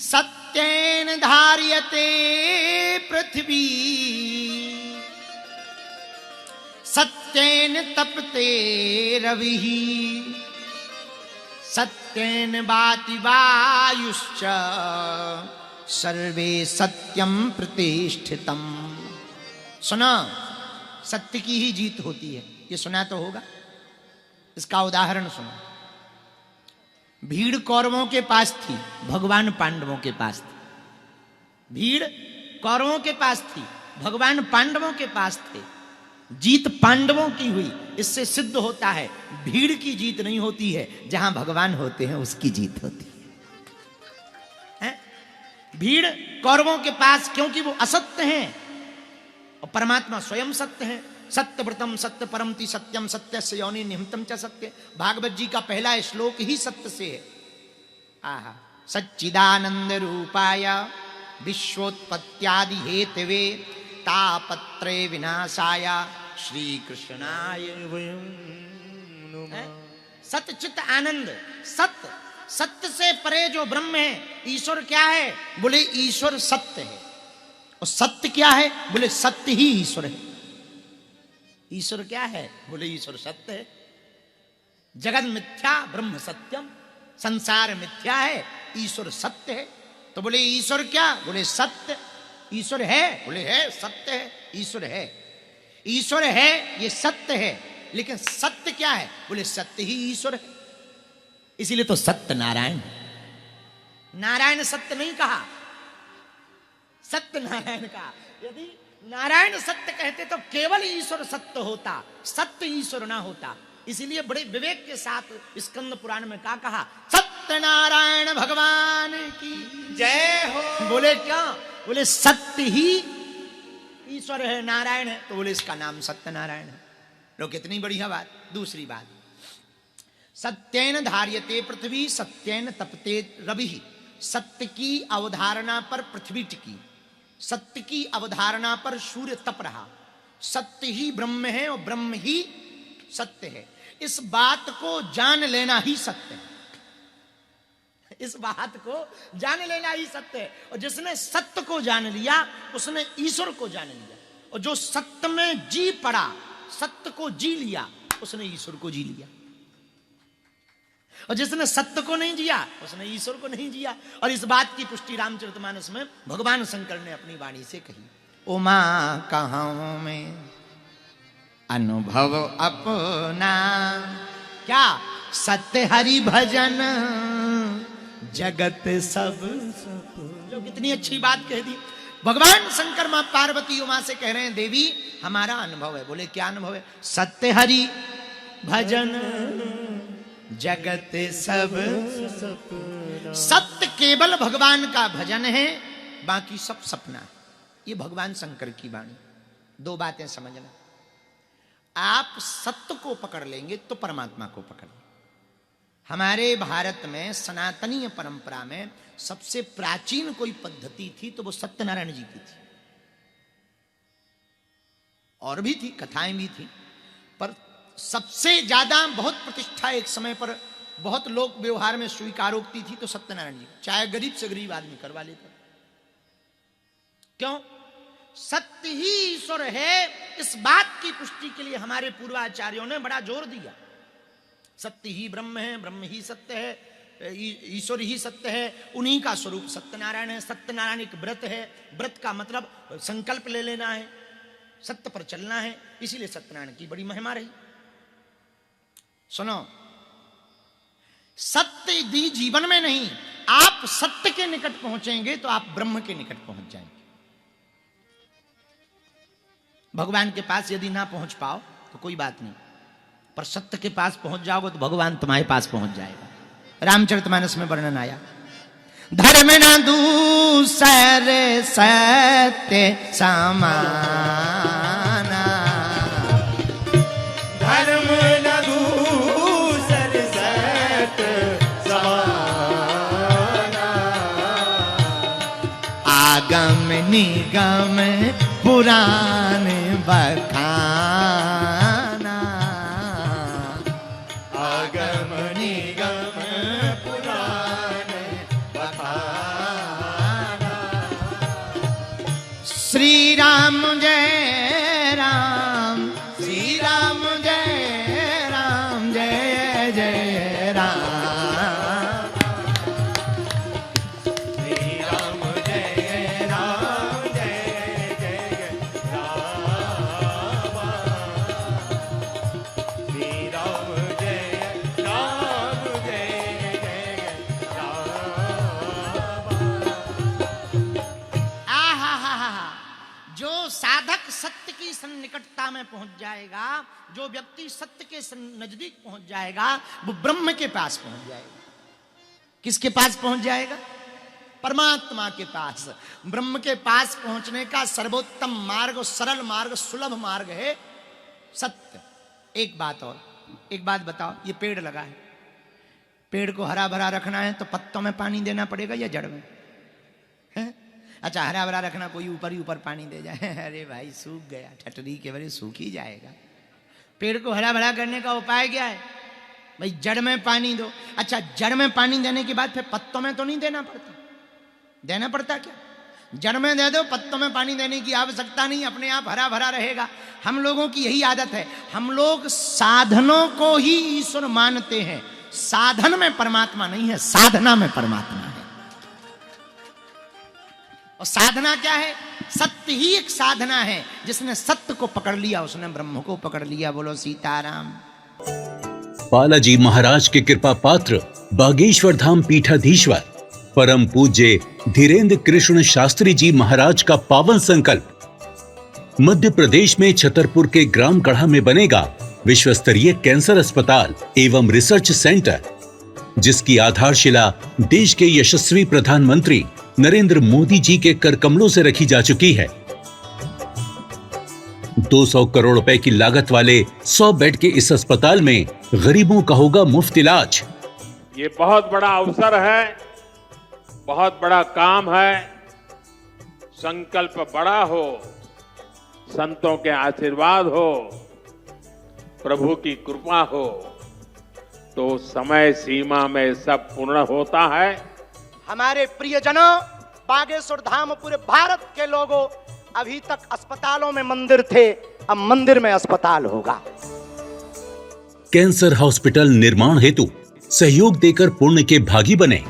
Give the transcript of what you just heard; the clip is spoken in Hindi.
सत्येन धार्यते पृथ्वी सत्येन तपते रविः सत्येन वाति वायुश्च सर्वे सत्यम प्रतिष्ठितम। सुना, सत्य की ही जीत होती है, ये सुना तो होगा। इसका उदाहरण सुनो। भीड़ कौरवों के पास थी, भगवान पांडवों के पास थी। भीड़ कौरवों के पास थी, भगवान पांडवों के पास थे। जीत पांडवों की हुई। इससे सिद्ध होता है भीड़ की जीत नहीं होती है, जहां भगवान होते हैं उसकी जीत होती है। भीड़ कौरवों के पास, क्योंकि वो असत्य हैं और परमात्मा स्वयं सत्य है। सत्यव्रतम सत्य परमति सत्यम सत्यस्य योनि निहितम च सत्य। भागवत जी का पहला श्लोक ही सत्य से है। आहा, सच्चिदानंद रूपाय विश्वोत्पत्त्यादि हेतवे तापत्रय विनाशाय श्री कृष्णाय वयं नमः। सत्य चित आनंद, सत्य, सत्य से परे जो ब्रह्म है। ईश्वर क्या है? बोले ईश्वर सत्य है। और सत्य क्या है? बोले सत्य ही ईश्वर है। ईश्वर क्या है? बोले ईश्वर सत्य है। जगत मिथ्या ब्रह्म सत्यम। संसार मिथ्या है, ईश्वर सत्य है। तो बोले ईश्वर क्या? बोले सत्य। ईश्वर है? बोले है, सत्य है। ईश्वर है, ईश्वर है, ये सत्य है। लेकिन सत्य क्या है? बोले सत्य ही ईश्वर है। इसीलिए तो सत्य नारायण है। नारायण सत्य नहीं कहा, सत्य नारायण कहा। यदि नारायण सत्य कहते तो केवल ईश्वर सत्य होता, सत्य ईश्वर ना होता। इसीलिए बड़े विवेक के साथ स्कंद पुराण में क्या कहा? सत्य नारायण भगवान की जय हो। बोले क्या? बोले सत्य ही ईश्वर है, नारायण है, तो बोले इसका नाम सत्य नारायण है। लो कितनी बढ़िया बात। दूसरी बात, सत्येन धार्यते पृथ्वी सत्येन तपते रविः। सत्य की अवधारणा पर पृथ्वी टिकी, सत्य की अवधारणा पर सूर्य तप रहा। सत्य ही ब्रह्म है और ब्रह्म ही सत्य है। इस बात को जान लेना ही सत्य है। इस बात को जान लेना ही सत्य है। और जिसने सत्य को जान लिया उसने ईश्वर को जान लिया। और जो सत्य में जी पड़ा, सत्य को जी लिया, उसने ईश्वर को जी लिया। और जिसने सत्य को नहीं जिया उसने ईश्वर को नहीं जिया। और इस बात की पुष्टि रामचरितमानस में भगवान शंकर ने अपनी वाणी से कही। उमा कहूं में अनुभव अपना, क्या सत्य हरि भजन जगत सब। लोग कितनी अच्छी बात कह दी। भगवान शंकर मां पार्वती उमा से कह रहे हैं, देवी हमारा अनुभव है। बोले क्या अनुभव है? सत्य हरि भजन जगत सब। सत्य केवल भगवान का भजन है, बाकी सब सपना है। ये भगवान शंकर की वाणी। दो बातें समझना। आप सत्य को पकड़ लेंगे तो परमात्मा को पकड़ लेंगे। हमारे भारत में सनातनीय परंपरा में सबसे प्राचीन कोई पद्धति थी तो वो सत्यनारायण जी की थी। और भी थी, कथाएं भी थी, पर सबसे ज्यादा बहुत प्रतिष्ठा एक समय पर बहुत लोक व्यवहार में स्वीकारोक्ति थी तो सत्यनारायण जी। चाहे गरीब से गरीब आदमी करवा लेता। क्यों? सत्य ही ईश्वर है। इस बात की पुष्टि के लिए हमारे पूर्वाचार्यों ने बड़ा जोर दिया। सत्य ही ब्रह्म है, ब्रह्म ही सत्य है, ईश्वर ही सत्य है। उन्हीं का स्वरूप सत्यनारायण है। सत्यनारायण एक व्रत है। व्रत का मतलब संकल्प ले लेना है, सत्य पर चलना है। इसीलिए सत्यनारायण की बड़ी महिमा रही। सुनो, सत्य यदि जीवन में नहीं, आप सत्य के निकट पहुंचेंगे तो आप ब्रह्म के निकट पहुंच जाएंगे। भगवान के पास यदि ना पहुंच पाओ तो कोई बात नहीं, पर सत्य के पास पहुंच जाओगे तो भगवान तुम्हारे पास पहुंच जाएगा। रामचरितमानस में वर्णन आया, धर्म न दूसर सत्य समाना, धर्म न दूसर सत्य समाना, आगम निगम पुराण बखाना, आगम निगम पुराण बखाना। राम जय राम, श्री राम जय राम, जय जय राम। श्री राम जय राम, जय जय राम। श्री राम जय राम, जय जय राम। आहा, जो साधक सत्य की सन्निकटता में पहुंच जाएगा, जो व्यक्ति सत्य के नजदीक पहुंच जाएगा, वो ब्रह्म के पास पहुंच जाएगा। किसके पास पहुंच जाएगा? परमात्मा के पास। ब्रह्म के पास पहुंचने का सर्वोत्तम मार्ग, सरल मार्ग, सुलभ मार्ग है सत्य। एक बात और, एक बात बताओ, ये पेड़ लगा है, पेड़ को हरा भरा रखना है तो पत्तों में पानी देना पड़ेगा या जड़ में? है? अच्छा, हरा भरा रखना, कोई ऊपर ही ऊपर पानी दे जाए, अरे भाई सूख गया, ठटरी के बड़े सूख ही जाएगा। पेड़ को हरा भरा करने का उपाय क्या है? भाई जड़ में पानी दो। अच्छा, जड़ में पानी देने के बाद फिर पत्तों में तो नहीं देना पड़ता? देना पड़ता क्या? जड़ में दे दो, पत्तों में पानी देने की आवश्यकता नहीं, अपने आप हरा भरा रहेगा। हम लोगों की यही आदत है, हम लोग साधनों को ही ईश्वर मानते हैं। साधन में परमात्मा नहीं है, साधना में परमात्मा है। और साधना क्या है? सत्य ही एक साधना है। जिसने सत्य को पकड़ लिया उसने ब्रह्म को पकड़ लिया। बोलो सीताराम। बालाजी महाराज के कृपा पात्र बागेश्वर धाम पीठाधीश्वर परम पूज्य धीरेन्द्र कृष्ण शास्त्री जी महाराज का पावन संकल्प। मध्य प्रदेश में छतरपुर के ग्राम गढ़ा में बनेगा विश्व स्तरीय कैंसर अस्पताल एवं रिसर्च सेंटर, जिसकी आधारशिला देश के यशस्वी प्रधानमंत्री नरेंद्र मोदी जी के कर कमलों से रखी जा चुकी है। 200 करोड़ रुपए की लागत वाले 100 बेड के इस अस्पताल में गरीबों का होगा मुफ्त इलाज। ये बहुत बड़ा अवसर है, बहुत बड़ा काम है। संकल्प बड़ा हो, संतों के आशीर्वाद हो, प्रभु की कृपा हो, तो समय सीमा में सब पूर्ण होता है। हमारे प्रियजनों, बागेश्वर धाम पूरे भारत के लोगों, अभी तक अस्पतालों में मंदिर थे, अब मंदिर में अस्पताल होगा। कैंसर हॉस्पिटल निर्माण हेतु सहयोग देकर पुण्य के भागी बने